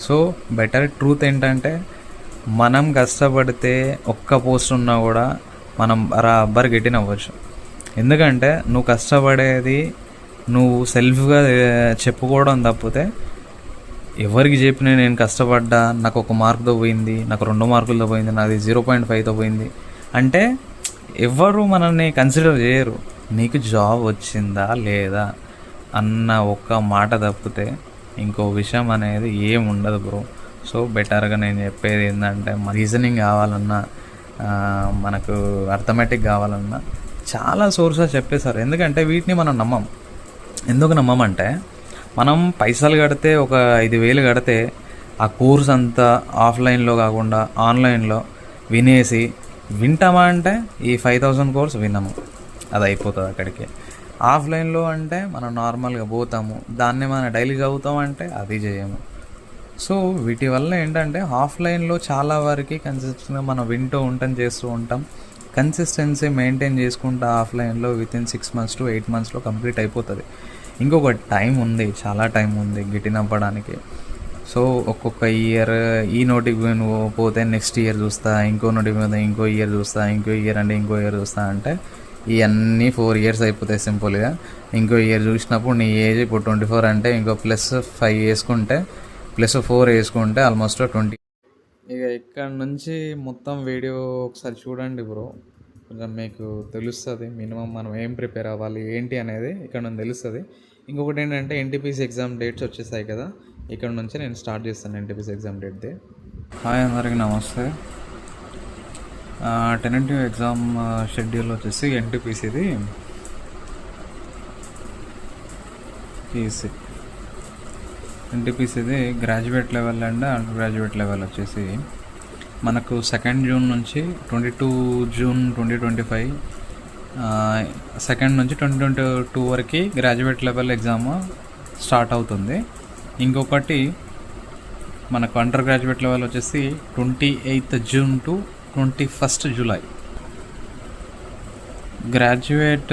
So better truth ఏంటంటే మనం కష్టపడితే ఒక్క పోస్ట్ ఉన్నా కూడా మనం బరాబర్ గెటిన్ అవ్వచ్చు. ఎందుకంటే నువ్వు కష్టపడేది నువ్వు సెల్ఫ్గా చెప్పుకోవడం తప్పితే ఎవరికి చెప్పినా నేను కష్టపడ్డా, నాకు 1 మార్కుతో పోయింది, నాకు 2 మార్కులతో పోయింది, నాది 0.5తో పోయింది అంటే ఎవరు మనల్ని కన్సిడర్ చేయరు. నీకు జాబ్ వచ్చిందా లేదా అన్న ఒక్క మాట తప్పితే ఇంకో విషయం అనేది ఏముండదు బ్రో. సో బెటర్గా నేను చెప్పేది ఏంటంటే రీజనింగ్ కావాలన్నా, మనకు అర్థమెటిక్ కావాలన్నా చాలా సోర్సెస్ చెప్పేశారు. ఎందుకంటే వీటిని మనం నమ్మం. ఎందుకు నమ్మమంటే మనం పైసలు కడితే ఒక 5,000 కడితే ఆ కోర్స్ అంతా ఆఫ్లైన్లో కాకుండా ఆన్లైన్లో వినేసి వింటామా అంటే ఈ 5,000 కోర్స్ వినము, అది అయిపోతుంది అక్కడికి. ఆఫ్లైన్లో అంటే మనం నార్మల్గా పోతాము, దాన్ని మనం డైలీ చదువుతాం అంటే అది చేయము. సో వీటి వల్ల ఏంటంటే ఆఫ్లైన్లో చాలా వరకు కన్సిస్టెంట్గా మనం వింటూ ఉంటాం, చేస్తూ ఉంటాం. కన్సిస్టెన్సీ మెయింటైన్ చేసుకుంటా ఆఫ్లైన్లో వితిన్ 6 months to 8 monthsలో కంప్లీట్ అయిపోతుంది. ఇంకొక టైం ఉంది, చాలా టైం ఉంది గిటిన్ అవ్వడానికి. సో ఒక్కొక్క ఇయర్ ఈ నోటిఫికేషన్ పోతే నెక్స్ట్ ఇయర్ చూస్తా, ఇంకో నోటిఫికేషన్ ఇంకో ఇయర్ చూస్తా, ఇంకో ఇయర్ అంటే ఇంకో ఇయర్ చూస్తా అంటే ఇవన్నీ 4 years అయిపోతాయి సింపుల్గా. ఇంకో ఇయర్ చూసినప్పుడు నీ ఏజ్ ఇప్పుడు 24 అంటే ఇంకో +5 వేసుకుంటే +4 వేసుకుంటే ఆల్మోస్ట్ 20. ఇక ఇక్కడ నుంచి మొత్తం వీడియో ఒకసారి చూడండి బ్రో, కొంచెం మీకు తెలుస్తుంది మినిమం మనం ఏం ప్రిపేర్ అవ్వాలి ఏంటి అనేది ఇక్కడ నుంచి తెలుస్తుంది. ఇంకొకటి ఏంటంటే ఎన్టీపీసీ ఎగ్జామ్ డేట్స్ వచ్చేసాయి కదా, ఇక్కడ నుంచి నేను స్టార్ట్ చేస్తాను ఎన్టీపీసీ ఎగ్జామ్ డేట్ది. హాయ్ అందరికీ నమస్తే. టెంటేటివ్ ఎగ్జామ్ షెడ్యూల్ వచ్చేసి ఎన్టీపీసీది ఎన్టీపీసీది graduate level and undergraduate level వచ్చేసి మనకు 2nd June నుంచి 22 June 2025, 2nd నుంచి 2022 వరకు గ్రాడ్యుయేట్ లెవెల్ ఎగ్జామ్ స్టార్ట్ అవుతుంది. ఇంకొకటి మనకు అండర్ గ్రాడ్యుయేట్ లెవెల్ వచ్చేసి 28th June to 21st July. Graduate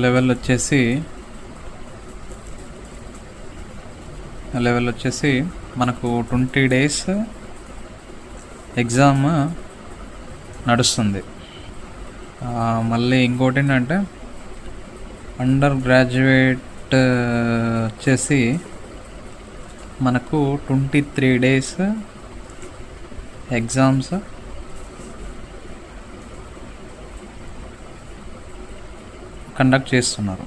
level వచ్చేసి మనకు 20 days ఎగ్జామ్ నడుస్తుంది. మళ్ళీ ఇంకోటి ఏంటంటే అండర్ గ్రాడ్యుయేట్ వచ్చేసి మనకు 23 days ఎగ్జామ్స్ కండక్ట్ చేస్తున్నారు.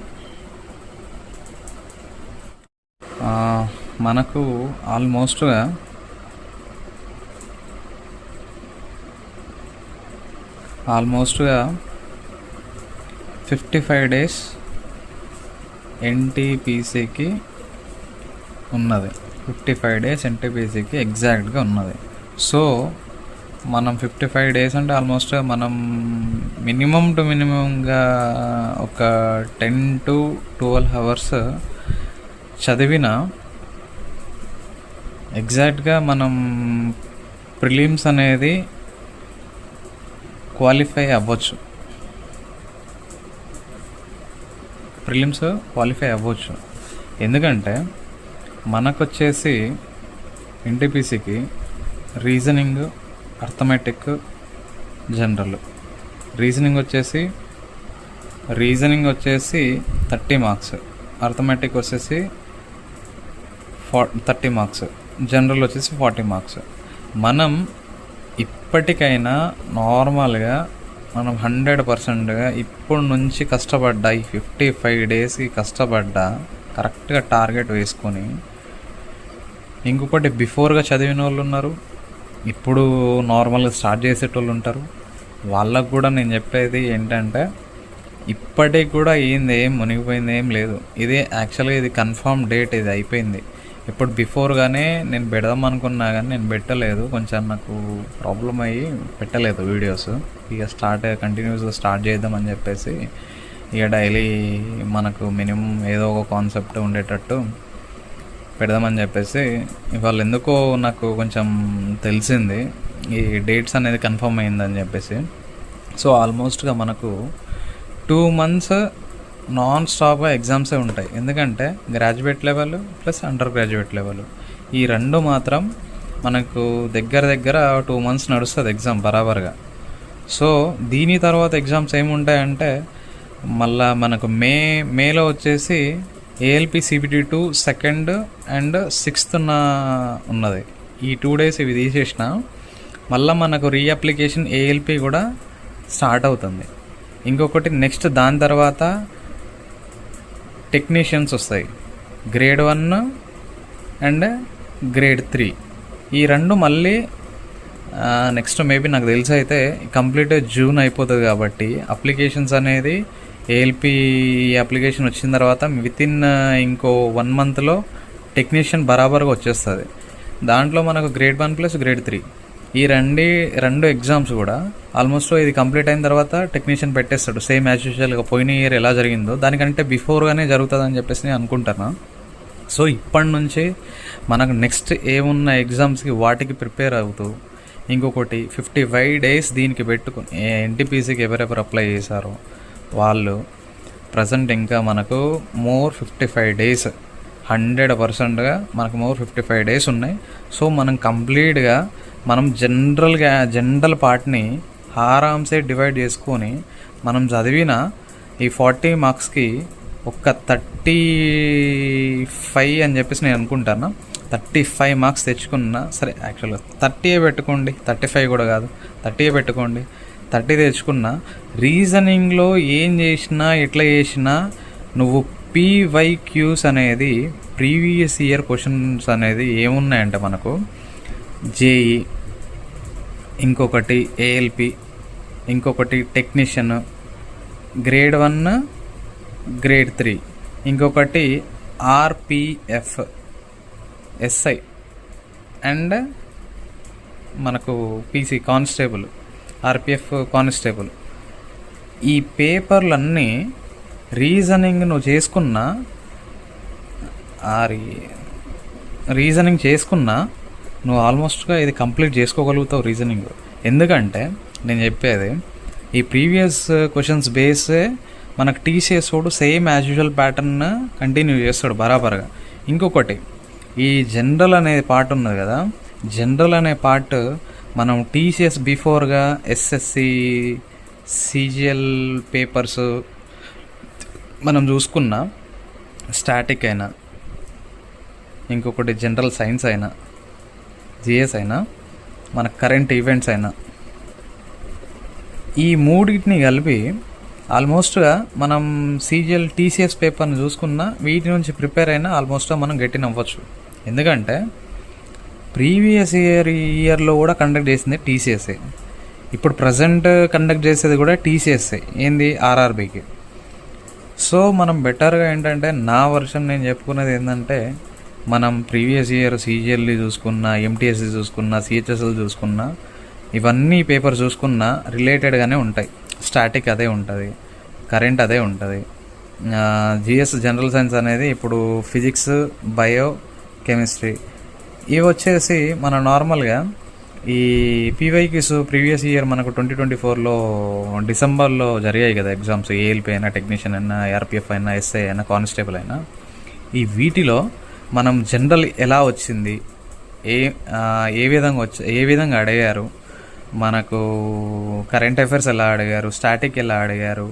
మనకు ఆల్మోస్ట్గా 55 days ఎన్టీపీసీకి ఉన్నది. 55 days ఎన్టీపీసీకి ఎగ్జాక్ట్గా ఉన్నది. సో మనం 55 days అంటే ఆల్మోస్ట్ మనం మినిమం టు మినిమంగా ఒక 10 to 12 hours చదివిన ఎగ్జాక్ట్గా మనం ప్రిలిమ్స్ అనేది క్వాలిఫై అవ్వచ్చు. ఎందుకంటే మనకొచ్చేసి ఎన్టీపీసీకి రీజనింగ్, అర్థమెటిక్, జనరల్. రీజనింగ్ వచ్చేసి 30 marks, అర్థమెటిక్ వచ్చేసి 30 marks, జనరల్ వచ్చేసి 40 marks. మనం ఇప్పటికైనా నార్మల్గా మనం 100%గా ఇప్పటి నుంచి కష్టపడ్డా, ఈ 55 daysకి కష్టపడ్డా కరెక్ట్గా టార్గెట్ వేసుకొని, ఇంకొకటి బిఫోర్గా చదివిన వాళ్ళు ఉన్నారు, ఇప్పుడు నార్మల్గా స్టార్ట్ చేసేటోళ్ళు ఉంటారు. వాళ్ళకు కూడా నేను చెప్పేది ఏంటంటే ఇప్పటికి కూడా ఏం మునిగిపోయింది ఏం లేదు. ఇది యాక్చువల్గా ఇది కన్ఫర్మ్ డేట్, ఇది అయిపోయింది. ఇప్పుడు బిఫోర్గానే నేను పెడదాం అనుకున్నా కానీ నేను పెట్టలేదు, కొంచెం నాకు ప్రాబ్లం అయ్యి పెట్టలేదు వీడియోస్. ఇక కంటిన్యూస్గా స్టార్ట్ చేద్దామని చెప్పేసి ఇక డైలీ మనకు మినిమం ఏదో ఒక కాన్సెప్ట్ ఉండేటట్టు పెడదామని చెప్పేసి ఇవాళ ఎందుకో నాకు కొంచెం తెలిసింది ఈ డేట్స్ అనేది కన్ఫర్మ్ అయిందని చెప్పేసి. సో ఆల్మోస్ట్గా మనకు 2 months నాన్ స్టాప్గా ఎగ్జామ్సే ఉంటాయి. ఎందుకంటే graduate level plus under graduate level ఈ రెండు మాత్రం మనకు దగ్గర దగ్గర 2 months నడుస్తుంది ఎగ్జామ్ బరాబర్గా. సో దీని తర్వాత ఎగ్జామ్స్ ఏముంటాయంటే మళ్ళా మనకు మేలో వచ్చేసి ALP CBT2 2nd and 6th ఉన్నది. ఈ 2 days ఇవి తీసేసిన మళ్ళీ మనకు రీఅప్లికేషన్ ఏఎల్పి కూడా స్టార్ట్ అవుతుంది. ఇంకొకటి నెక్స్ట్ దాని తర్వాత టెక్నీషియన్స్ వస్తాయి, Grade 1 అండ్ Grade 3. ఈ రెండు మళ్ళీ నెక్స్ట్ మేబీ నాకు తెలిసి అయితే కంప్లీట్ జూన్ అయిపోతుంది. కాబట్టి అప్లికేషన్స్ అనేది ఏఎల్పి అప్లికేషన్ వచ్చిన తర్వాత వితిన్ ఇంకో 1 monthలో టెక్నీషియన్ బరాబర్గా వచ్చేస్తుంది. దాంట్లో మనకు Grade 1 + Grade 3 ఈ రెండు ఎగ్జామ్స్ కూడా ఆల్మోస్ట్ ఇది కంప్లీట్ అయిన తర్వాత టెక్నీషియన్ పెట్టేస్తాడు. సేమ్ యాజ్ యూజువల్గా పోయిన ఇయర్ ఎలా జరిగిందో దానికంటే బిఫోర్గానే జరుగుతుందని చెప్పేసి నేను అనుకుంటున్నా. సో ఇప్పటి నుంచి మనకు నెక్స్ట్ ఏమున్న ఎగ్జామ్స్కి వాటికి ప్రిపేర్ అవుతూ ఇంకొకటి 55 days దీనికి పెట్టుకుని ఎన్టీపీసీకి ఎవరెవరు అప్లై చేశారో వాళ్ళు ప్రజెంట్ ఇంకా మనకు మోర్ 55 days 100%గా మనకు మోర్ 55 days ఉన్నాయి. సో మనం కంప్లీట్గా మనం జనరల్ పార్ట్ని ఆరామ్సే డివైడ్ చేసుకొని మనం చదివిన ఈ 40 marksకి ఒక్క 35 అని చెప్పేసి నేను అనుకుంటాను. 35 marks తెచ్చుకున్నా సరే, యాక్చువల్గా 30 పెట్టుకోండి, 35 కూడా కాదు, 30 పెట్టుకోండి. 30 తెచ్చుకున్నా రీజనింగ్లో ఏం చేసినా ఎట్లా చేసినా నువ్వు PYQs అనేది ప్రీవియస్ ఇయర్ క్వశ్చన్స్ అనేది ఏమున్నాయంటే మనకు జేఈ, ఇంకొకటి ఏఎల్పి, ఇంకొకటి టెక్నీషియన్, Grade 1 Grade 3, ఇంకొకటి ఆర్పిఎఫ్ ఎస్ఐ అండ్ మనకు పీసీ కానిస్టేబుల్, ఆర్పిఎఫ్ కానిస్టేబుల్. ఈ పేపర్లన్నీ రీజనింగ్ నువ్వు చేసుకున్నా రీజనింగ్ చేసుకున్నా నువ్వు ఆల్మోస్ట్గా ఇది కంప్లీట్ చేసుకోగలుగుతావు రీజనింగ్. ఎందుకంటే నేను చెప్పేది ఈ ప్రీవియస్ క్వశ్చన్స్ బేసే మనకు టీసీఎస్ వాడు same as usual pattern continue చేస్తాడు బరాబర్గా. ఇంకొకటి ఈ జనరల్ అనే పార్ట్ ఉన్నది కదా, జనరల్ అనే పార్ట్ మనం టీసీఎస్ బిఫోర్గా ఎస్ఎస్సి సిజిఎల్ పేపర్స్ మనం చూసుకున్న స్టాటిక్ అయినా, ఇంకొకటి జనరల్ సైన్స్ అయినా, జిఎస్ అయినా, మన కరెంట్ ఈవెంట్స్ అయినా, ఈ మూడింటిని కలిపి ఆల్మోస్ట్గా మనం సిజిఎల్ టీసీఎస్ పేపర్ని చూసుకున్న వీటి నుంచి ప్రిపేర్ అయినా ఆల్మోస్ట్గా మనం గెట్టిన అవ్వచ్చు. ఎందుకంటే ప్రీవియస్ ఇయర్లో కూడా కండక్ట్ చేసింది టీసీఎస్ఏ, ఇప్పుడు ప్రజెంట్ కండక్ట్ చేసేది కూడా టీసీఎస్ఏ, ఏంది ఆర్ఆర్బీకి. సో మనం బెటర్గా ఏంటంటే నా వర్షన్ నేను చెప్పుకున్నది ఏంటంటే మనం ప్రీవియస్ ఇయర్ సిజిఎల్ని చూసుకున్న, ఎంటీఎస్సి చూసుకున్న, సిహెచ్ఎస్ఎల్ చూసుకున్న, ఇవన్నీ పేపర్ చూసుకున్న రిలేటెడ్గానే ఉంటాయి. స్టాటిక్ అదే ఉంటుంది, కరెంట్ అదే ఉంటుంది, జిఎస్ జనరల్ సైన్స్ అనేది ఇప్పుడు ఫిజిక్స్, బయో, కెమిస్ట్రీ ఇవి వచ్చేసి మన నార్మల్గా ఈ పీవైక్యూస్ ప్రీవియస్ ఇయర్ మనకు 2024లో డిసెంబర్లో జరిగాయి కదా ఎగ్జామ్స్. ఏఎల్పి అయినా, టెక్నీషియన్ అయినా, ఆర్పిఎఫ్ అయినా, ఎస్ఐ అయినా, కానిస్టేబుల్ అయినా, ఈ వీటిలో మనం జనరల్ ఎలా వచ్చింది, ఏ విధంగా అడిగారు, మనకు కరెంట్ అఫైర్స్ ఎలా అడిగారు, స్టాటిక్ ఎలా అడిగారు,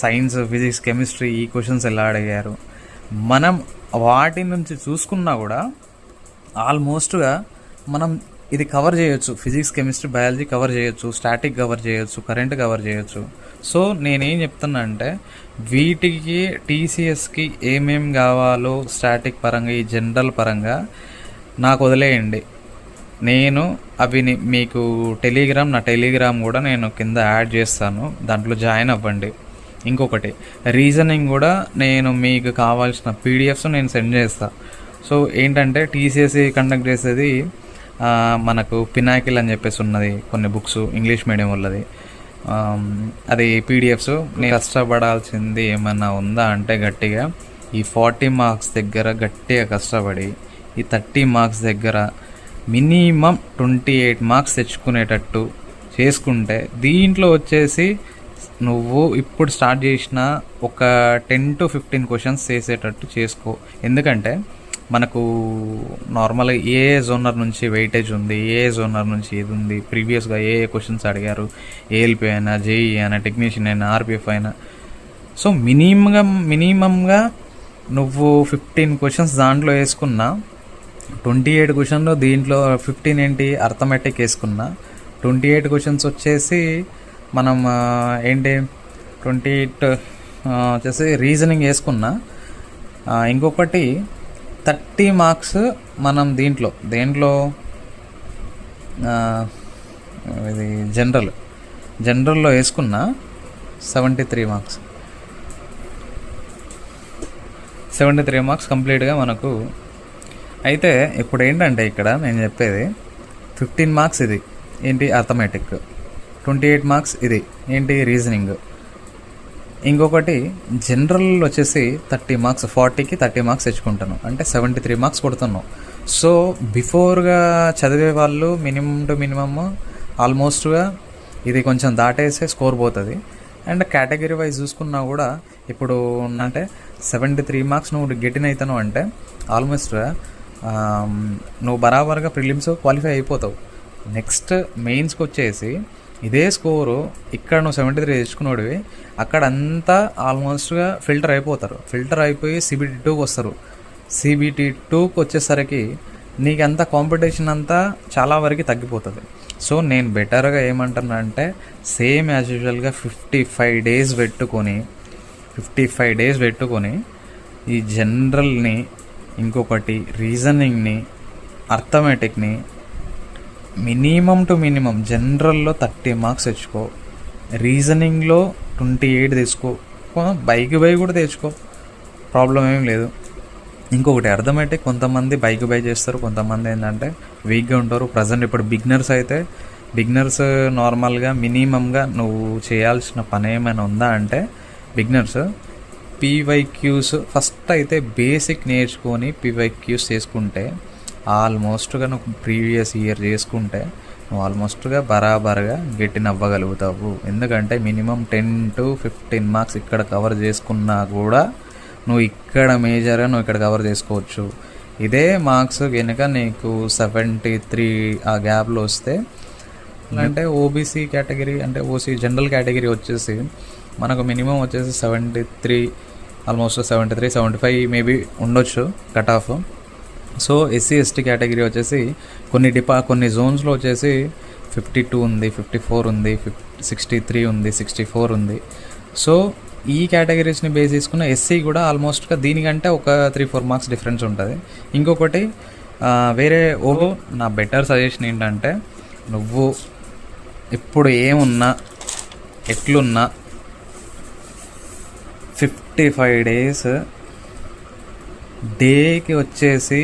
సైన్స్, ఫిజిక్స్, కెమిస్ట్రీ ఈ క్వశ్చన్స్ ఎలా అడిగారు, మనం వాటి నుంచి చూసుకున్నా కూడా ఆల్మోస్ట్గా మనం ఇది కవర్ చేయొచ్చు. ఫిజిక్స్, కెమిస్ట్రీ, బయాలజీ కవర్ చేయొచ్చు, స్టాటిక్ కవర్ చేయొచ్చు, కరెంట్ కవర్ చేయొచ్చు. సో నేనేం చెప్తున్నా అంటే వీటికి టీసీఎస్కి ఏమేం కావాలో స్టాటిక్ పరంగా, ఈ జనరల్ పరంగా నాకు వదిలేయండి. నేను అవి మీకు నా టెలిగ్రామ్ కూడా నేను కింద యాడ్ చేస్తాను, దాంట్లో జాయిన్ అవ్వండి. ఇంకొకటి రీజనింగ్ కూడా నేను మీకు కావాల్సిన పీడిఎఫ్స్ నేను సెండ్ చేస్తాను. సో ఏంటంటే టీసీఎస్సి కండక్ట్ చేసేది మనకు పినాకిల్ అని చెప్పేసి ఉన్నది, కొన్ని బుక్స్ ఇంగ్లీష్ మీడియం వాళ్ళది, అది పీడిఎఫ్స్. నేను కష్టపడాల్సింది ఏమన్నా ఉందా అంటే గట్టిగా ఈ 40 marks దగ్గర గట్టిగా కష్టపడి ఈ 30 marks దగ్గర మినిమం 28 marks తెచ్చుకునేటట్టు చేసుకుంటే దీంట్లో వచ్చేసి నువ్వు ఇప్పుడు స్టార్ట్ చేసిన ఒక 10 to 15 questions చేసేటట్టు చేసుకో. ఎందుకంటే మనకు నార్మల్గా ఏ జోనర్ నుంచి వెయిటేజ్ ఉంది, ఏ జోనర్ నుంచి ఏది ఉంది, ప్రీవియస్గా ఏ క్వశ్చన్స్ అడిగారు, ఏఎల్పి అయినా, జేఈ అయినా, టెక్నీషియన్ అయినా, ఆర్పిఎఫ్ అయినా. సో మినిమంగా నువ్వు 15 క్వశ్చన్స్ దాంట్లో వేసుకున్నా, 28 క్వశ్చన్లో దీంట్లో 15 ఏంటి అర్థమెటిక్ వేసుకున్నా, 28 క్వశ్చన్స్ వచ్చేసి మనం ఏంటి 28 వచ్చేసి రీజనింగ్ వేసుకున్నా. ఇంకొకటి 30 మార్క్స్ మనం దేంట్లో ఇది జనరల్లో వేసుకున్నా 73 మార్క్స్. 73 మార్క్స్ కంప్లీట్గా మనకు. అయితే ఇప్పుడు ఏంటంటే ఇక్కడ నేను చెప్పేది 15 మార్క్స్ ఇది ఏంటి అర్థమెటిక్, 28 మార్క్స్ ఇది ఏంటి రీజనింగ్. ఇంకొకటి జనరల్ వచ్చేసి 30 మార్క్స్, 40కి 30 మార్క్స్ తెచ్చుకుంటాను, అంటే 73 మార్క్స్ కొడుతున్నావు. సో బిఫోర్గా చదివే వాళ్ళు మినిమమ్ ఆల్మోస్ట్గా ఇది కొంచెం దాటేసే స్కోర్ పోతుంది. అండ్ కేటగిరీ వైజ్ చూసుకున్నా కూడా ఇప్పుడు అంటే 73 మార్క్స్ నువ్వు గెటిన్ అవుతాను అంటే ఆల్మోస్ట్గా నువ్వు బరాబర్గా ప్రిలిమ్స్ క్వాలిఫై అయిపోతావు. నెక్స్ట్ మెయిన్స్కి వచ్చేసి ఇదే స్కోరు ఇక్కడ నువ్వు 73 తెచ్చుకున్నోడివి, అక్కడ అంతా ఆల్మోస్ట్గా ఫిల్టర్ అయిపోతారు. ఫిల్టర్ అయిపోయి CBT 2కి వస్తారు. CBT 2కి వచ్చేసరికి నీకంతా కాంపిటీషన్ అంతా చాలా వరకు తగ్గిపోతుంది. సో నేను బెటర్గా ఏమంటున్నా అంటే సేమ్ యాజ్ యూజువల్గా 55 డేస్ పెట్టుకొని ఈ జనరల్ని, ఇంకొకటి రీజనింగ్ని, అర్థమెటిక్ని మినిమం జనరల్లో 30 మార్క్స్ తెచ్చుకో, రీజనింగ్లో 28 తెచ్చుకో, బైక్ కూడా తెచ్చుకో, ప్రాబ్లం ఏం లేదు. ఇంకొకటి అర్థమెటిక్ కొంతమంది బైక్ చేస్తారు, కొంతమంది ఏంటంటే వీక్గా ఉంటారు. ప్రజెంట్ ఇప్పుడు బిగినర్స్ నార్మల్గా మినిమంగా నువ్వు చేయాల్సిన పని ఏమైనా ఉందా అంటే బిగినర్స్ PYQs ఫస్ట్ అయితే బేసిక్ నేర్చుకొని PYQs చేసుకుంటే ఆల్మోస్ట్గా నువ్వు ప్రీవియస్ ఇయర్ చేసుకుంటే నువ్వు ఆల్మోస్ట్గా బరాబర్గా గెట్టిన అవ్వగలుగుతావు. ఎందుకంటే మినిమం 10 to 15 మార్క్స్ ఇక్కడ కవర్ చేసుకున్నా కూడా నువ్వు ఇక్కడ మేజర్గా నువ్వు ఇక్కడ కవర్ చేసుకోవచ్చు. ఇదే మార్క్స్ కనుక నీకు 73 ఆ గ్యాప్లో వస్తే, అంటే ఓబీసీ కేటగిరీ అంటే ఓసీ జనరల్ కేటగిరీ వచ్చేసి మనకు మినిమం వచ్చేసి 73, ఆల్మోస్ట్ 73, 75 మేబీ ఉండొచ్చు cut off. So SC ST category వచ్చేసి కొన్ని జోన్స్లో వచ్చేసి 52 ఉంది, 54 ఉంది, 63 ఉంది, 64 ఉంది. సో ఈ కేటగిరీస్ని బేస్ చేసుకున్న SC కూడా ఆల్మోస్ట్గా దీనికంటే ఒక 3-4 మార్క్స్ డిఫరెన్స్ ఉంటుంది. ఇంకొకటి వేరే నా బెటర్ సజెషన్ ఏంటంటే నువ్వు ఇప్పుడు ఏమున్నా ఎట్లున్నా 55 డేస్ డేకి వచ్చేసి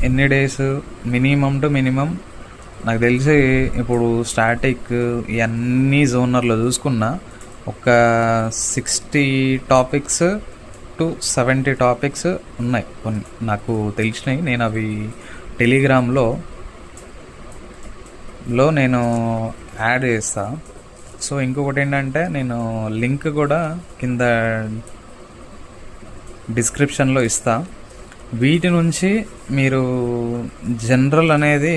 ఎన్ని డేస్ మినిమం నాకు తెలిసి ఇప్పుడు స్టాటిక్ ఇవన్నీ జోనర్లో చూసుకున్నా ఒక 60 టాపిక్స్ to 70 టాపిక్స్ ఉన్నాయి కొన్ని నాకు తెలిసినాయి. నేను అవి టెలిగ్రామ్లో నేను యాడ్ చేస్తా. సో ఇంకొకటి ఏంటంటే నేను లింక్ కూడా కింద డిస్క్రిప్షన్లో ఇస్తా. వీటి నుంచి మీరు జనరల్ అనేది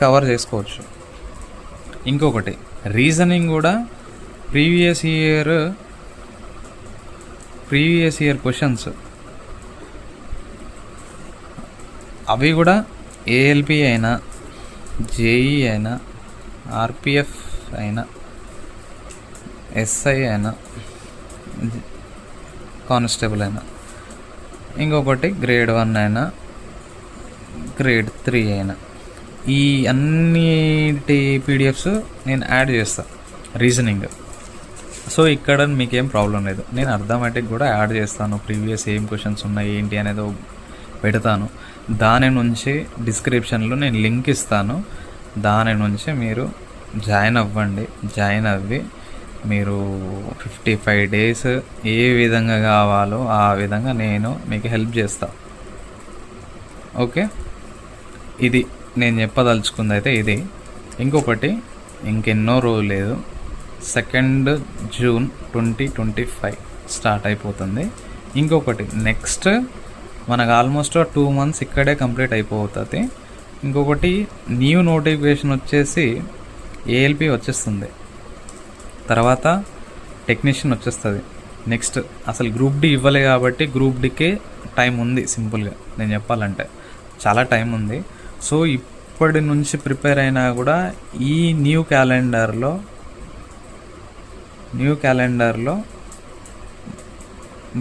కవర్ చేసుకోవచ్చు. ఇంకొకటి రీజనింగ్ కూడా ప్రీవియస్ ఇయర్ క్వశ్చన్స్ అవి కూడా ఏఎల్పి అయినా, జేఈ అయినా, ఆర్పిఎఫ్ అయినా, ఎస్ఐ అయినా, కానిస్టేబుల్ అయినా, ఇంకొకటి గ్రేడ్ 1 అయినా, గ్రేడ్ 3 అయినా, ఈ అన్నిటి పీడిఎఫ్స్ నేను యాడ్ చేస్తాను రీజనింగ్. సో ఇక్కడ మీకేం ప్రాబ్లం లేదు. నేను అర్థమెటిక్ కూడా యాడ్ చేస్తాను. ప్రీవియస్ ఏం క్వశ్చన్స్ ఉన్నాయి ఏంటి అనేది పెడతాను. దాని నుంచి డిస్క్రిప్షన్లో నేను లింక్ ఇస్తాను. దాని నుంచి మీరు జాయిన్ అవ్వండి. జాయిన్ అవ్వి మీరు 55 డేస్ ఏ విధంగా కావాలో ఆ విధంగా నేను మీకు హెల్ప్ చేస్తాను. ఓకే, ఇది నేను చెప్పదలుచుకుంది అయితే ఇది. ఇంకొకటి ఇంకెన్నో రోజులు లేదు, 2 జూన్ 2025 స్టార్ట్ అయిపోతుంది. ఇంకొకటి నెక్స్ట్ మనకు ఆల్మోస్ట్ 2 months ఇక్కడే కంప్లీట్ అయిపోతుంది. ఇంకొకటి న్యూ నోటిఫికేషన్ వచ్చేసి ఏఎల్పి వచ్చేస్తుంది, తర్వాత టెక్నీషియన్ వచ్చేస్తుంది. నెక్స్ట్ అసలు గ్రూప్ డి ఇవ్వలే కాబట్టి గ్రూప్ డికే టైం ఉంది. సింపుల్గా నేను చెప్పాలంటే చాలా టైం ఉంది. సో ఇప్పటి నుంచి ప్రిపేర్ అయినా కూడా ఈ న్యూ క్యాలెండర్లో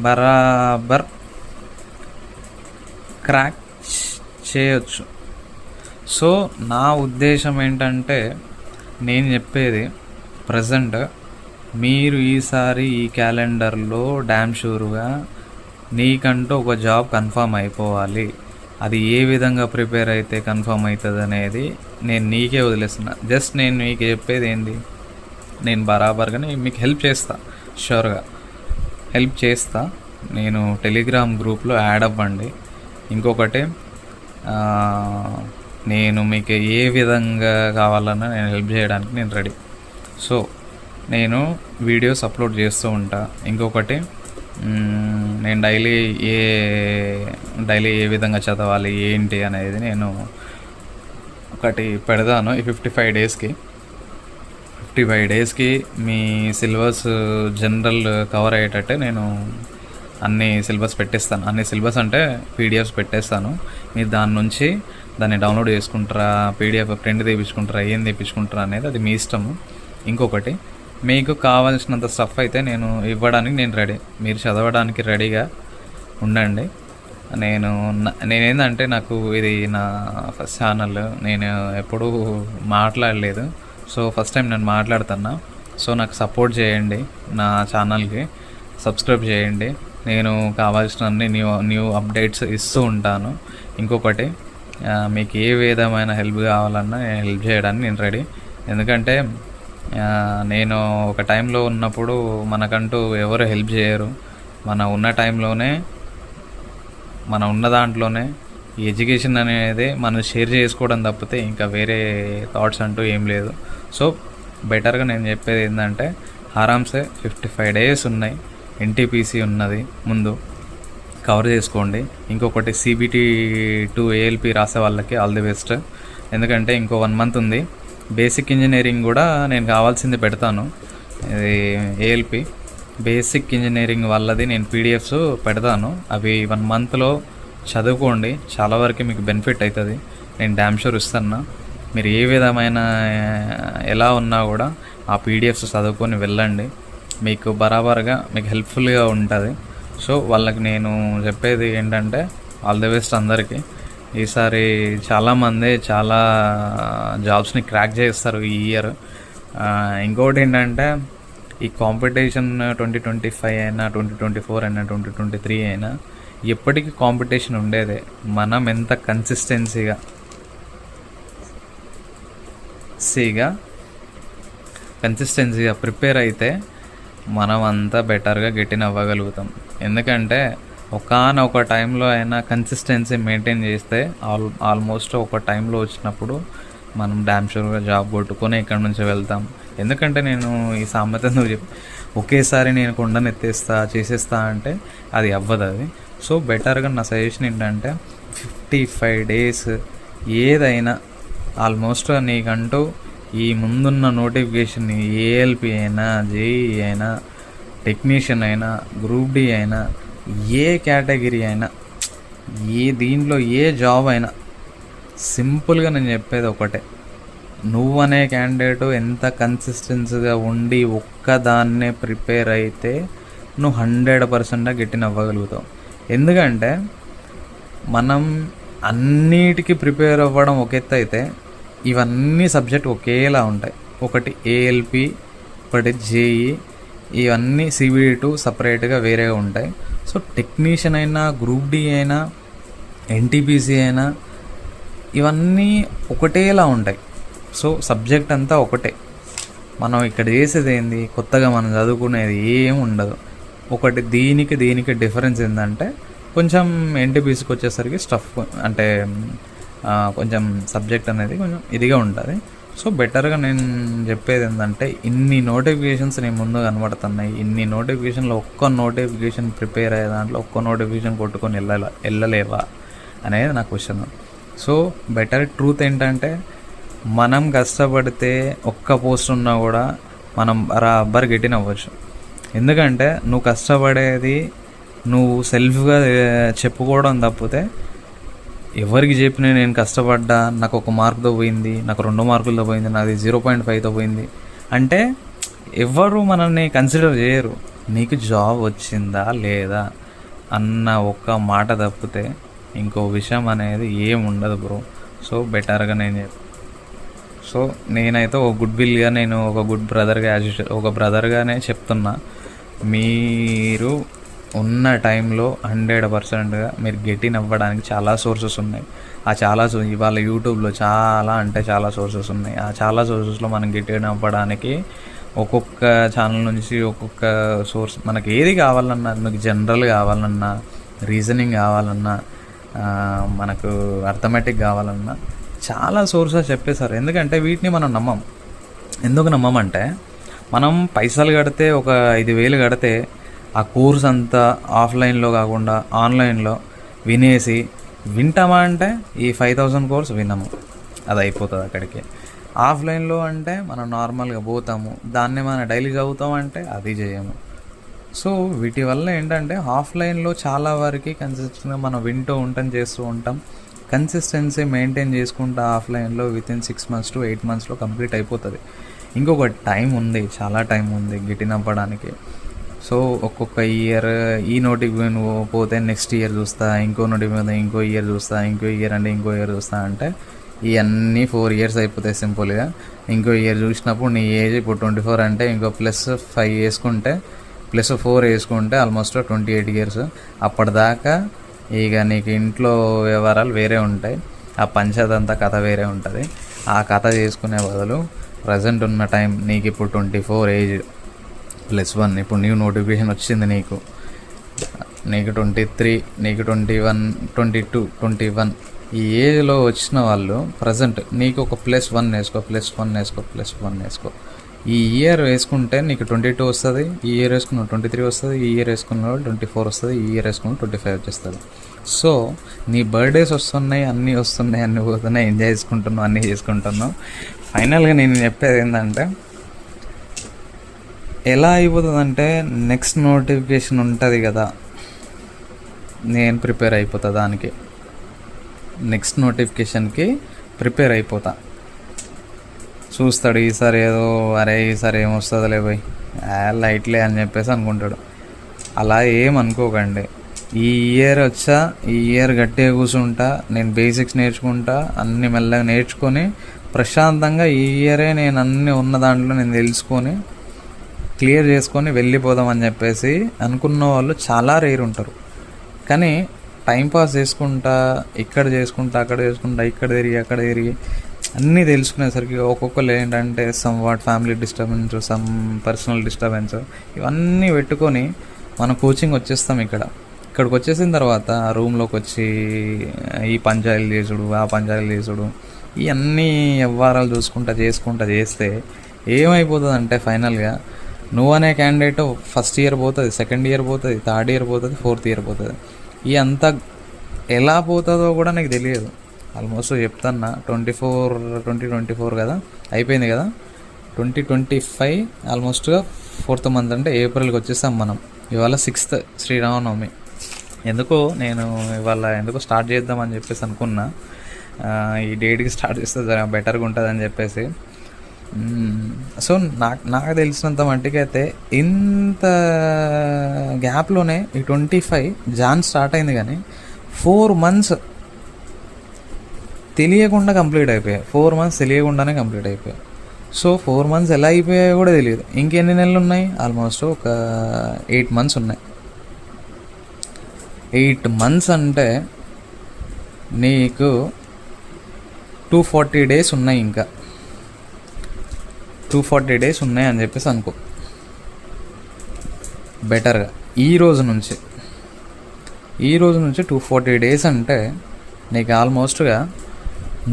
బరాబర్ క్రాక్ చేయొచ్చు. సో నా ఉద్దేశం ఏంటంటే, నేను చెప్పేది ప్రజెంట్ మీరు ఈసారి ఈ క్యాలెండర్లో డ్యామ్ షూర్గా నీకంటూ ఒక జాబ్ కన్ఫర్మ్ అయిపోవాలి. అది ఏ విధంగా ప్రిపేర్ అయితే కన్ఫర్మ్ అవుతుంది అనేది నేను నీకే వదిలేస్తున్నా. జస్ట్ నేను మీకు చెప్పేది ఏంది, నేను బరాబర్గా మీకు హెల్ప్ చేస్తా, షూర్గా హెల్ప్ చేస్తా. నేను టెలిగ్రామ్ గ్రూప్లో యాడ్ అవ్వండి. ఇంకొకటి నేను మీకు ఏ విధంగా కావాలన్నా నేను హెల్ప్ చేయడానికి నేను రెడీ. సో నేను వీడియోస్ అప్లోడ్ చేస్తూ ఉంటా. ఇంకొకటి నేను డైలీ ఏ విధంగా చదవాలి ఏంటి అనేది నేను ఒకటి పెడతాను. ఈ 55 డేస్కి మీ సిలబస్ జనరల్ కవర్ అయ్యేటట్టే నేను అన్ని సిలబస్ పెట్టేస్తాను. అన్ని సిలబస్ అంటే పీడిఎఫ్స్ పెట్టేస్తాను. మీరు దాన్ని డౌన్లోడ్ చేసుకుంటారా, పీడిఎఫ్ ప్రింట్ తెప్పించుకుంటారా, ఏం తెప్పించుకుంటారా అనేది అది మీ ఇష్టము. ఇంకొకటి మీకు కావాల్సినంత స్టఫ్ అయితే నేను ఇవ్వడానికి నేను రెడీ. మీరు చదవడానికి రెడీగా ఉండండి. నేనేందంటే నాకు ఇది నా ఫస్ట్ ఛానల్, నేను ఎప్పుడూ మాట్లాడలేదు. సో ఫస్ట్ టైం నేను మాట్లాడుతున్నా. సో నాకు సపోర్ట్ చేయండి, నా ఛానల్కి సబ్స్క్రైబ్ చేయండి. నేను కావాల్సిన అన్ని న్యూ అప్డేట్స్ ఇస్తూ ఉంటాను. ఇంకొకటి మీకు ఏ విధమైన హెల్ప్ కావాలన్నా నేను హెల్ప్ చేయడానికి నేను రెడీ. ఎందుకంటే నేను ఒక టైంలో ఉన్నప్పుడు మనకంటూ ఎవరు హెల్ప్ చేయరు. మన ఉన్న దాంట్లోనే ఈ ఎడ్యుకేషన్ అనేది మనం షేర్ చేసుకోవడం తప్పితే ఇంకా వేరే థాట్స్ అంటూ ఏం లేదు. సో బెటర్గా నేను చెప్పేది ఏంటంటే, ఆరామ్సే 55 days ఉన్నాయి, ఎన్టీపీసీ ఉన్నది, ముందు కవర్ చేసుకోండి. ఇంకొకటి CBT 2 ALP రాసే వాళ్ళకి ఆల్ ది బెస్ట్. ఎందుకంటే ఇంకో 1 month ఉంది. బేసిక్ ఇంజనీరింగ్ కూడా నేను కావాల్సింది పెడతాను. ఇది ALP బేసిక్ ఇంజనీరింగ్ వాళ్ళది నేను పీడిఎఫ్స్ పెడతాను. అవి 1 monthలో చదువుకోండి, చాలా వరకు మీకు బెనిఫిట్ అవుతుంది. నేను డ్యామ్ షూర్ ఇస్తాను. మీరు ఏ విధమైన ఎలా ఉన్నా కూడా ఆ పీడిఎఫ్స్ చదువుకొని వెళ్ళండి, మీకు బరాబర్గా మీకు హెల్ప్ఫుల్గా ఉంటుంది. సో వాళ్ళకి నేను చెప్పేది ఏంటంటే, ఆల్ ది బెస్ట్ అందరికీ. ఈసారి చాలామంది చాలా జాబ్స్ని క్రాక్ చేస్తారు ఈ ఇయర్. ఇంకోటి ఏంటంటే, ఈ కాంపిటీషన్ 2025 అయినా 2024 అయినా 2023 అయినా ఎప్పటికీ కాంపిటీషన్ ఉండేదే. మనం ఎంత కన్సిస్టెన్సీగా ప్రిపేర్ అయితే మనం అంతా బెటర్గా గెటిన్ అవ్వగలుగుతాం. ఎందుకంటే ఒకానొక టైంలో అయినా కన్సిస్టెన్సీ మెయింటైన్ చేస్తే ఆల్మోస్ట్ ఒక టైంలో వచ్చినప్పుడు మనం డ్యామ్ షూర్గా జాబ్ కొట్టుకొని ఇక్కడ నుంచి వెళ్తాం. ఎందుకంటే నేను ఈ సామెత ఒకేసారి నేను కొండను ఎత్తేస్తా చేసేస్తా అంటే అది అవ్వదు. అది సో బెటర్గా నా సజెషన్ ఏంటంటే, 55 days ఏదైనా ఆల్మోస్ట్ నీకంటూ ఈ ముందున్న నోటిఫికేషన్ ALP అయినా, JEE అయినా, టెక్నీషియన్ అయినా, గ్రూప్ డి అయినా, ఏ కేటగిరీ అయినా, దీంట్లో ఏ జాబ్ అయినా, సింపుల్గా నేను చెప్పేది ఒకటే, నువ్వు అనే క్యాండిడేట్ ఎంత కన్సిస్టెన్సీగా ఉండి ఒక్కదాన్నే ప్రిపేర్ అయితే నువ్వు 100% గెటిన్ అవ్వగలుగుతావు. ఎందుకంటే మనం అన్నిటికీ ప్రిపేర్ అవ్వడం ఒక ఎత్తు అయితే, ఇవన్నీ సబ్జెక్ట్ ఒకేలా ఉంటాయి. ఒకటి ALP, ఒకటి JEE, ఇవన్నీ CBT 2 సపరేట్గా వేరేగా ఉంటాయి. సో టెక్నీషియన్ అయినా, గ్రూప్ డి అయినా, NTPC అయినా, ఇవన్నీ ఒకటేలా ఉంటాయి. సో సబ్జెక్ట్ అంతా ఒకటే. మనం ఇక్కడ చేసేది ఏంది, కొత్తగా మనం చదువుకునేది ఏం ఉండదు. ఒకటి దీనికి డిఫరెన్స్ ఏంటంటే, కొంచెం NTPCకి వచ్చేసరికి స్టఫ్ అంటే కొంచెం సబ్జెక్ట్ అనేది కొంచెం ఇదిగా ఉంటుంది. సో బెటర్గా నేను చెప్పేది ఏంటంటే, ఇన్ని నోటిఫికేషన్స్ నీ ముందు కనబడుతున్నాయి, ఇన్ని నోటిఫికేషన్లో ఒక్క నోటిఫికేషన్ ప్రిపేర్ అయ్యే దాంట్లో ఒక్క నోటిఫికేషన్ కొట్టుకొని వెళ్ళలేవా అనేది నా క్వశ్చన్. సో బెటర్ ట్రూత్ ఏంటంటే, మనం కష్టపడితే ఒక్క పోస్ట్ ఉన్నా కూడా మనం బరాబర్ గెటిన్ అవ్వచ్చు. ఎందుకంటే నువ్వు కష్టపడేది నువ్వు సెల్ఫ్గా చెప్పుకోవడం తప్పితే, ఎవరికి చెప్పినా నేను కష్టపడ్డా, నాకు 1 మార్కుతో పోయింది, నాకు 2 మార్కులతో పోయింది, నాది 0.5తో పోయింది అంటే ఎవరు మనల్ని కన్సిడర్ చేయరు. నీకు జాబ్ వచ్చిందా లేదా అన్న ఒక్క మాట తప్పితే ఇంకో విషయం అనేది ఏముండదు బ్రో. సో బెటర్గా సో నేనైతే ఒక గుడ్ విల్గా, నేను ఒక గుడ్ బ్రదర్గా, ఒక బ్రదర్గానే చెప్తున్నా, మీరు ఉన్న టైంలో 100%గా మీరు గెటిన్ అవ్వడానికి చాలా సోర్సెస్ ఉన్నాయి. ఇవాళ యూట్యూబ్లో చాలా సోర్సెస్ ఉన్నాయి. ఆ చాలా సోర్సెస్లో మనం గెటిన్ అవ్వడానికి ఒక్కొక్క ఛానల్ నుంచి ఒక్కొక్క సోర్స్, మనకి ఏది కావాలన్నా, మనకి జనరల్ కావాలన్నా, రీజనింగ్ కావాలన్నా, మనకు అర్థమెటిక్ కావాలన్నా చాలా సోర్సెస్ చెప్పేశారు. ఎందుకంటే వీటిని మనం ఎందుకు నమ్మమంటే, మనం పైసలు కడితే, ఒక 5,000 కడితే ఆ కోర్స్ అంతా ఆఫ్లైన్లో కాకుండా ఆన్లైన్లో వింటామా అంటే ఈ 5,000 కోర్స్ వినము, అది అయిపోతుంది అక్కడికి. ఆఫ్లైన్లో అంటే మనం నార్మల్గా పోతాము, దాన్ని మనం డైలీ చదువుతామంటే అది చేయము. సో వీటి వల్ల ఏంటంటే ఆఫ్లైన్లో చాలా వరకు కన్సిస్టెంట్గా మనం చేస్తూ ఉంటాం. కన్సిస్టెన్సీ మెయింటైన్ చేసుకుంటా ఆఫ్లైన్లో వితిన్ 6 months to 8 monthsలో కంప్లీట్ అయిపోతుంది. ఇంకొక టైం ఉంది, చాలా టైం ఉంది గెటిన్ అవ్వడానికి. సో ఒక్కొక్క ఇయర్ ఈ నోటిఫికేషన్ పోతే నెక్స్ట్ ఇయర్ చూస్తా, ఇంకో నోటిఫికేషన్ ఇంకో ఇయర్ చూస్తా, ఇంకో ఇయర్ చూస్తా అంటే ఇవన్నీ 4 years అయిపోతాయి సింపుల్గా. ఇంకో ఇయర్ చూసినప్పుడు నీ ఏజ్ ఇప్పుడు 24 అంటే ఇంకో +5 వేసుకుంటే, +4 వేసుకుంటే ఆల్మోస్ట్ 28 years. అప్పటిదాకా ఇక నీకు ఇంట్లో వ్యవహారాలు వేరే ఉంటాయి, ఆ పంచాయతీ కథ వేరే ఉంటుంది. ఆ కథ చేసుకునే బదులు ప్రజెంట్ ఉన్న టైం, నీకు ఇప్పుడు 24 ఏజ్ +1, ఇప్పుడు న్యూ నోటిఫికేషన్ వచ్చింది, నీకు 23, నీకు 21, 22, 21 ఈ ఏజ్లో వచ్చిన వాళ్ళు ప్రజెంట్ నీకు ఒక +1 వేసుకో. ఈ ఇయర్ వేసుకుంటే నీకు 22 వస్తుంది, ఈ ఇయర్ వేసుకున్న 23 వస్తుంది, ఈ ఇయర్ వేసుకున్న 24 వస్తుంది, ఈ ఇయర్ వేసుకున్న 25 వచ్చేస్తుంది. సో నీ బర్త్డేస్ వస్తున్నాయి, అన్నీ పోతున్నాయి, ఎంజాయ్ చేసుకుంటున్నావు, అన్నీ చేసుకుంటున్నావు. ఫైనల్గా నేను చెప్పేది ఏంటంటే, ఎలా అయిపోతుందంటే, నెక్స్ట్ నోటిఫికేషన్ ఉంటుంది కదా, నేను ప్రిపేర్ అయిపోతా, దానికి నెక్స్ట్ నోటిఫికేషన్కి ప్రిపేర్ అయిపోతా. చూస్తాడు ఈసారి ఈసారి ఏమొస్తుందిలే పోయి లైట్లే అని చెప్పేసి అనుకుంటాడు. అలా ఏమనుకోకండి. ఈ ఇయర్ గట్టిగా కూర్చుంటా, నేను బేసిక్స్ నేర్చుకుంటా, అన్ని మెల్లగా నేర్చుకొని ప్రశాంతంగా ఈ ఇయరే నేను అన్నీ ఉన్న దాంట్లో నేను తెలుసుకొని క్లియర్ చేసుకొని వెళ్ళిపోదామని చెప్పేసి అనుకున్న వాళ్ళు చాలా రేర్ ఉంటారు. కానీ టైంపాస్ చేసుకుంటా, ఇక్కడ చేసుకుంటా, ఇక్కడ తిరిగి అన్నీ తెలుసుకునేసరికి ఒక్కొక్కరు ఏంటంటే some family disturbance, some personal disturbance, ఇవన్నీ పెట్టుకొని మన కోచింగ్ వచ్చేస్తాం. ఇక్కడికి వచ్చేసిన తర్వాత రూమ్లోకి వచ్చి ఈ పంచాయతీలు చేసుడు, ఆ పంచాయతీలు చేసుడు, ఇవన్నీ వ్యవహారాలు చేస్తే ఏమైపోతుందంటే, ఫైనల్గా నువ్వు అనే క్యాండిడేట్ ఫస్ట్ ఇయర్ పోతుంది, సెకండ్ ఇయర్ పోతుంది, థర్డ్ ఇయర్ పోతుంది, ఫోర్త్ ఇయర్ పోతుంది. ఈ అంతా ఎలా పోతుందో కూడా నాకు తెలియదు. ఆల్మోస్ట్ చెప్తున్నా, 2024 కదా అయిపోయింది కదా, 2025 ఆల్మోస్ట్గా 4th month అంటే ఏప్రిల్కి వచ్చేస్తాం మనం. ఇవాళ 6th శ్రీరామనవమి. నేను ఇవాళ స్టార్ట్ చేద్దామని చెప్పేసి అనుకున్నా, ఈ డేట్కి స్టార్ట్ చేస్తే బెటర్గా ఉంటుందని చెప్పేసి. సో నాకు తెలిసినంత మట్టికి అయితే ఇంత గ్యాప్లోనే ఈ 25 జాన్ స్టార్ట్ అయింది, కానీ 4 months తెలియకుండా కంప్లీట్ అయిపోయాయి. 4 months తెలియకుండానే కంప్లీట్ అయిపోయాయి. సో 4 months ఎలా అయిపోయాయో కూడా తెలియదు. ఇంకెన్ని నెలలు ఉన్నాయి? ఆల్మోస్ట్ ఒక 8 months ఉన్నాయి. 8 months అంటే నీకు 240 days ఉన్నాయి. ఇంకా 240 days ఉన్నాయి అని చెప్పేసి అనుకో. బెటర్గా ఈ రోజు నుంచి 240 days అంటే నీకు ఆల్మోస్ట్గా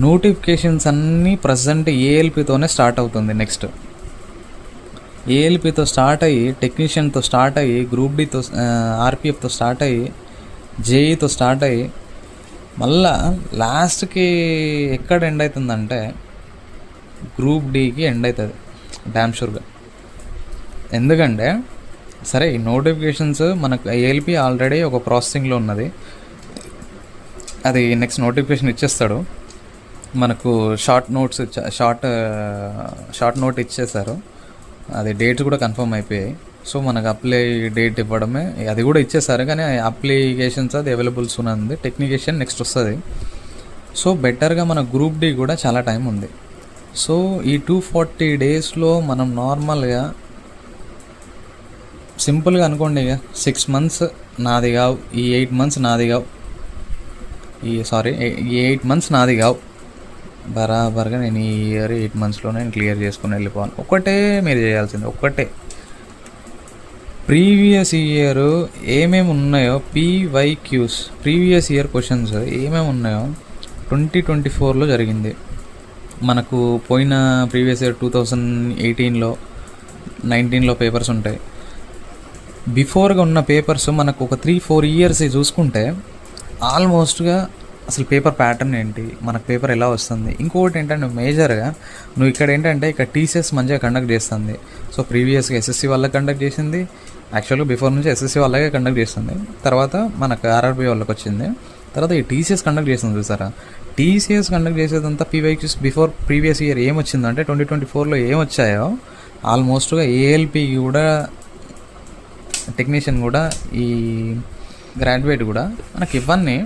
నోటిఫికేషన్స్ అన్నీ ప్రజెంట్ ఏఎల్పితోనే స్టార్ట్ అవుతుంది. నెక్స్ట్ ఏఎల్పితో స్టార్ట్ అయ్యి, టెక్నీషియన్తో స్టార్ట్ అయ్యి, గ్రూప్ డితో, ఆర్పిఎఫ్తో స్టార్ట్ అయ్యి, జేఈతో స్టార్ట్ అయ్యి, మళ్ళా లాస్ట్కి ఎక్కడ ఎండ్ అవుతుందంటే గ్రూప్ డికి ఎండ్ అవుతుంది డ్యామ్ షూర్గా. ఎందుకంటే సరే ఈ నోటిఫికేషన్స్ మనకు ఏఎల్పి ఆల్రెడీ ఒక ప్రాసెసింగ్లో ఉన్నది, అది నెక్స్ట్ నోటిఫికేషన్ ఇచ్చేస్తాడు మనకు. షార్ట్ నోట్ ఇచ్చేసారు, అది డేట్స్ కూడా కన్ఫర్మ్ అయిపోయాయి. సో మనకు అప్లై డేట్ ఇవ్వడమే, అది కూడా ఇచ్చేసారు. కానీ అప్లికేషన్స్ అది అవైలబుల్స్ ఉన్నది, టెక్నికేషన్ నెక్స్ట్ వస్తుంది. సో బెటర్గా మన గ్రూప్ డి కూడా చాలా టైం ఉంది. సో ఈ 240 డేస్లో మనం నార్మల్గా సింపుల్గా అనుకోండి, ఇక 6 మంత్స్ నాది కావు, ఈ 8 మంత్స్ నాది కావు, ఈ 8 మంత్స్ నాది కావు, బరాబర్గా నేను ఈ ఇయర్ 8 మంత్స్లో నేను క్లియర్ చేసుకుని వెళ్ళిపోవాలి. ఒకటే మీరు చేయాల్సింది, ఒక్కటే ప్రీవియస్ ఇయర్ ఏమేమి ఉన్నాయో పీవైక్యూస్, ప్రీవియస్ ఇయర్ క్వశ్చన్స్ ఏమేమి ఉన్నాయో 2024లో జరిగింది మనకు. పోయిన ప్రీవియస్ ఇయర్ 2018లో 19లో పేపర్స్ ఉంటాయి. బిఫోర్గా ఉన్న పేపర్స్ మనకు ఒక 3-4 ఇయర్స్ చూసుకుంటే ఆల్మోస్ట్గా అసలు పేపర్ ప్యాటర్న్ ఏంటి, మనకు పేపర్ ఎలా వస్తుంది. ఇంకొకటి ఏంటంటే మేజర్గా నువ్వు ఇక్కడ ఏంటంటే ఇక్కడ టీసీఎస్ మంచిగా కండక్ట్ చేస్తుంది. సో ప్రీవియస్గా ఎస్ఎస్సి వాళ్ళకి కండక్ట్ చేసింది, యాక్చువల్గా బిఫోర్ నుంచి ఎస్ఎస్సి వాళ్ళకే కండక్ట్ చేస్తుంది, తర్వాత మనకు ఆర్ఆర్బీ వాళ్ళకి వచ్చింది, తర్వాత ఈ టీసీఎస్ కండక్ట్ చేస్తుంది. చూసారా, టీసీఎస్ కండక్ట్ చేసేదంతా పీవైక్యూస్. బిఫోర్ ప్రీవియస్ ఇయర్ ఏమొచ్చిందంటే 2024లో ఏమొచ్చాయో ఆల్మోస్ట్గా ఏఎల్పి కూడా, టెక్నీషియన్ కూడా, ఈ గ్రాడ్యుయేట్ కూడా మనకి ఇవన్నీ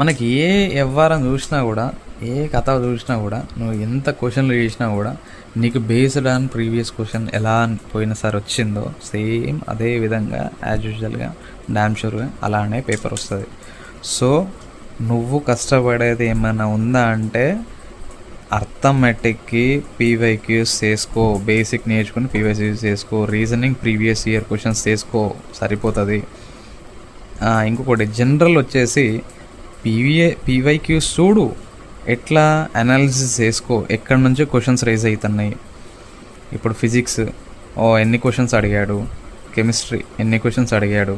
మనకి ఏ వ్యవహారం చూసినా కూడా, ఏ కథ చూసినా కూడా, నువ్వు ఎంత క్వశ్చన్లు చేసినా కూడా నీకు బేస్డ్ ఆన్ ప్రీవియస్ క్వశ్చన్ ఎలా పోయినసారి వచ్చిందో సేమ్ అదే విధంగా యాజ్ యూజువల్గా డామ్ షూర్గా అలానే పేపర్ వస్తుంది. సో నువ్వు కష్టపడేది ఏమైనా ఉందా అంటే అర్థమెటిక్కి పీవైక్యూస్ చేసుకో, బేసిక్ నేర్చుకుని పీవైక్యూస్ చేసుకో, రీజనింగ్ ప్రీవియస్ ఇయర్ క్వశ్చన్స్ చేసుకో, సరిపోతుంది. ఇంకొకటి జనరల్ వచ్చేసి పీవైక్యూస్ చూడు, ఎట్లా అనాలిసిస్ చేసుకో, ఎక్కడి నుంచో క్వశ్చన్స్ రైజ్ అవుతున్నాయి. ఇప్పుడు ఫిజిక్స్ ఎన్ని క్వశ్చన్స్ అడిగాడు, కెమిస్ట్రీ ఎన్ని క్వశ్చన్స్ అడిగాడు,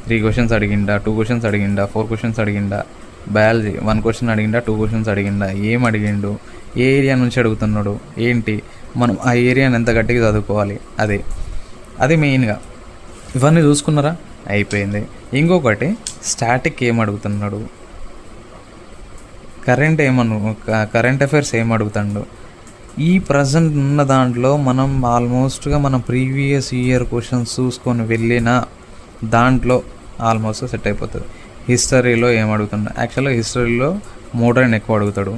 3 క్వశ్చన్స్ అడిగిండా, 2 క్వశ్చన్స్ అడిగిండా, 4 క్వశ్చన్స్ అడిగిండా, బయాలజీ 1 క్వశ్చన్ అడిగిండా, 2 క్వశ్చన్స్ అడిగిండా, ఏం అడిగిండు, ఏ ఏరియా నుంచి అడుగుతున్నాడు ఏంటి, మనం ఆ ఏరియాని ఎంత గట్టిగా చదువుకోవాలి, అది మెయిన్గా. ఇవన్నీ చూసుకున్నారా, అయిపోయింది. ఇంకొకటి స్టాటిక్ ఏం అడుగుతున్నాడు, కరెంట్ అఫైర్స్ ఏం అడుగుతాడు. ఈ ప్రజెంట్ ఉన్న దాంట్లో మనం ఆల్మోస్ట్గా మనం ప్రీవియస్ ఇయర్ క్వశ్చన్స్ చూసుకొని వెళ్ళిన దాంట్లో ఆల్మోస్ట్ సెట్ అయిపోతుంది. హిస్టరీలో ఏం అడుగుతాడు, యాక్చువల్గా హిస్టరీలో మోడర్న్ ఎక్కువ అడుగుతాడు.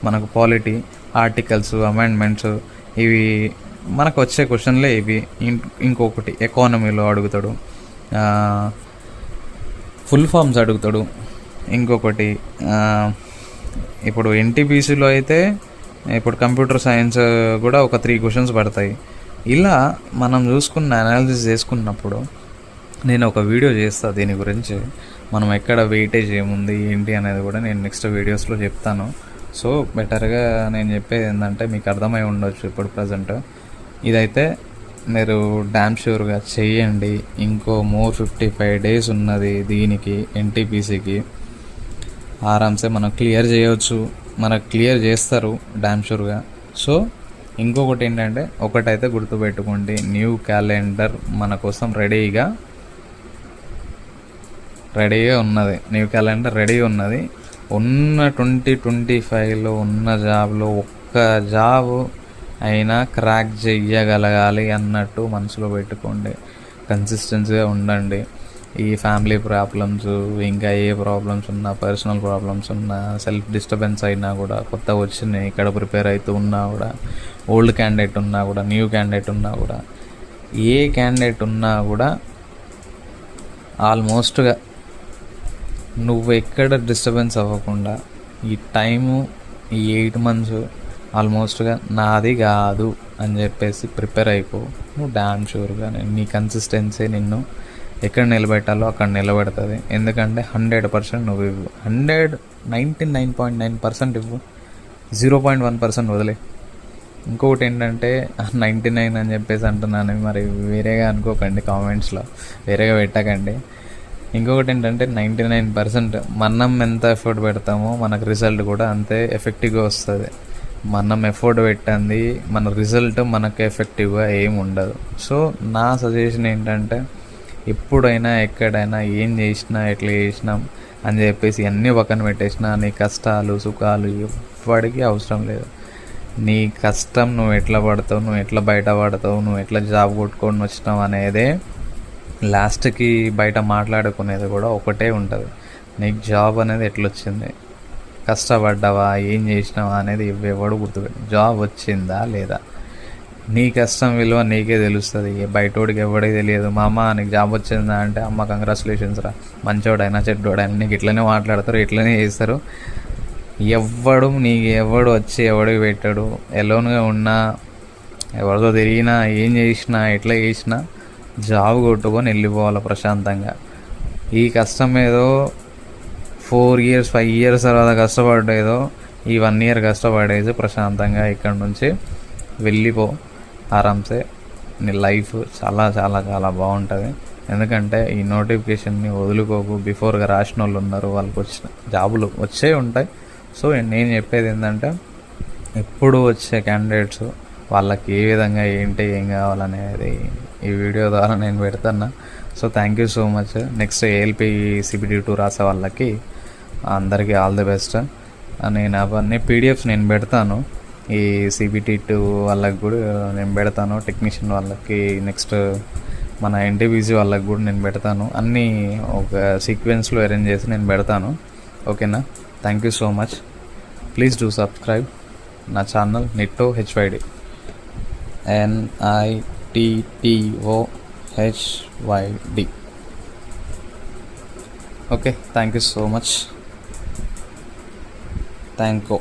మనకు పాలిటీ, ఆర్టికల్స్, అమెండ్మెంట్స్, ఇవి మనకు వచ్చే క్వశ్చన్లే ఇవి. ఇంకొకటి ఎకానమీలో అడుగుతాడు, ఫుల్ ఫామ్స్ అడుగుతాడు. ఇంకొకటి ఇప్పుడు ఎన్టీపీసీలో అయితే ఇప్పుడు కంప్యూటర్ సైన్స్ కూడా ఒక 3 క్వశ్చన్స్ పడతాయి. ఇలా మనం చూసుకున్న అనాలిసిస్ చేసుకున్నప్పుడు నేను ఒక వీడియో చేస్తాను దీని గురించి, మనం ఎక్కడ వెయిటేజ్ ఏముంది ఏంటి అనేది కూడా నేను నెక్స్ట్ వీడియోస్లో చెప్తాను. సో బెటర్గా నేను చెప్పేది ఏంటంటే మీకు అర్థమై ఉండొచ్చు ఇప్పుడు ప్రజెంట్. ఇదైతే మీరు డామ్ షూర్గా చెయ్యండి. ఇంకో 55 డేస్ ఉన్నది దీనికి, ఎన్టీపీసీకి. ఆరామ్సే మనం క్లియర్ చేయవచ్చు, మనకు క్లియర్ చేస్తారు డామ్ షూర్గా. సో ఇంకొకటి ఏంటంటే ఒకటైతే గుర్తుపెట్టుకోండి, న్యూ క్యాలెండర్ మన కోసం రెడీగా ఉన్నది. న్యూ క్యాలెండర్ రెడీగా ఉన్నది. ఉన్న 2025లో ఉన్న జాబ్లో ఒక్క జాబ్ అయినా క్రాక్ చెయ్యగలగాలి అన్నట్టు మనసులో పెట్టుకోండి. కన్సిస్టెన్సీగా ఉండండి. ఈ ఫ్యామిలీ ప్రాబ్లమ్స్, ఇంకా ఏ ప్రాబ్లమ్స్ ఉన్నా, పర్సనల్ ప్రాబ్లమ్స్ ఉన్నా, సెల్ఫ్ డిస్టర్బెన్స్ అయినా కూడా, కొత్త వచ్చినాయి ఇక్కడ ప్రిపేర్ అవుతూ ఉన్నా కూడా, ఓల్డ్ క్యాండిడేట్ ఉన్నా కూడా, న్యూ క్యాండిడేట్ ఉన్నా కూడా, ఏ క్యాండిడేట్ ఉన్నా కూడా ఆల్మోస్ట్గా నువ్వు ఎక్కడ డిస్టర్బెన్స్ అవ్వకుండా ఈ టైము, ఈ 8 మంత్స్ ఆల్మోస్ట్గా నాది కాదు అని చెప్పేసి ప్రిపేర్ అయిపో. నువ్వు డామ్ షూర్గా నీ కన్సిస్టెన్సీ నిన్ను ఎక్కడ నిలబెట్టాలో అక్కడ నిలబెడుతుంది. ఎందుకంటే 100% నువ్వు 100 99.9% ఇవ్వు, 0.1% వదిలే. ఇంకొకటి ఏంటంటే 99 అని చెప్పేసి అంటున్నాను, మరి వేరేగా అనుకోకండి, కామెంట్స్లో వేరేగా పెట్టకండి. ఇంకొకటి ఏంటంటే 99% మనం ఎంత ఎఫర్ట్ పెడతామో మనకు రిజల్ట్ కూడా అంతే ఎఫెక్టివ్గా వస్తుంది. మనం ఎఫర్ట్ పెట్టండి, మన రిజల్ట్ మనకు ఎఫెక్టివ్గా ఏమి ఉండదు. సో నా సజెషన్ ఏంటంటే, ఎప్పుడైనా ఎక్కడైనా ఏం చేసినా ఎట్లా చేసినాం అని చెప్పేసి అన్నీ పక్కన పెట్టేసినా నీ కష్టాలు సుఖాలు ఎవ్వడికి అవసరం లేదు. నీ కష్టం నువ్వు ఎట్లా పడతావు, నువ్వు ఎట్లా బయట పడతావు, నువ్వు ఎట్లా జాబ్ కొట్టుకొని వచ్చినావు అనేదే లాస్ట్కి బయట మాట్లాడుకునేది కూడా ఒకటే ఉంటుంది. నీకు జాబ్ అనేది ఎట్లొచ్చింది, కష్టపడ్డావా, ఏం చేసినావా అనేది ఎవడు గుర్తుపెట్టు. జాబ్ వచ్చిందా లేదా, నీ కష్టం విలువ నీకే తెలుస్తుంది, బయటోడికి ఎవడికి తెలియదు. మా అమ్మ నీకు జాబ్ వచ్చిందా అంటే, అమ్మ కంగ్రాచులేషన్స్ రా, మంచోడైనా చెడ్డోడైనా నీకు ఇట్లనే మాట్లాడతారు, ఇట్లనే చేస్తారు. ఎవడు వచ్చి ఎవడికి పెట్టాడు. ఎలోన్గా ఉన్నా, ఎవరితో తిరిగినా, ఏం చేసినా, ఎట్లా చేసినా జాబ్ కొట్టుకొని వెళ్ళిపోవాలి ప్రశాంతంగా. ఈ కష్టం ఏదో 4 years 5 years తర్వాత కష్టపడేదో ఈ 1 year కష్టపడేది ప్రశాంతంగా ఇక్కడ నుంచి వెళ్ళిపో ఆరామ్సే. నీ లైఫ్ చాలా చాలా చాలా బాగుంటుంది. ఎందుకంటే ఈ నోటిఫికేషన్ని వదులుకోకు. బిఫోర్గా రాసిన వాళ్ళు ఉన్నారు, వాళ్ళకి వచ్చిన జాబులు వచ్చే ఉంటాయి. సో నేను చెప్పేది ఏంటంటే, ఎప్పుడు వచ్చే క్యాండిడేట్స్ వాళ్ళకి ఏ విధంగా ఏంటి ఏం కావాలనేది ఈ వీడియో ద్వారా నేను పెడతాను. So thank you so much. Next ALP CBT 2 రాసే వాళ్ళకి అందరికీ ఆల్ ది బెస్ట్. నేను అవన్నీ పీడిఎఫ్స్ నేను పెడతాను, ఈ CBT 2 వాళ్ళకి కూడా నేను పెడతాను, టెక్నీషియన్ వాళ్ళకి, నెక్స్ట్ మన NTPC వాళ్ళకి కూడా నేను పెడతాను. అన్నీ ఒక సీక్వెన్స్లో అరేంజ్ చేసి నేను పెడతాను. ఓకేనా? Thank you so much. Please do subscribe నా ఛానల్ నిట్టో HYD, NITTOHYD. Okay, thank you so much. Thank you.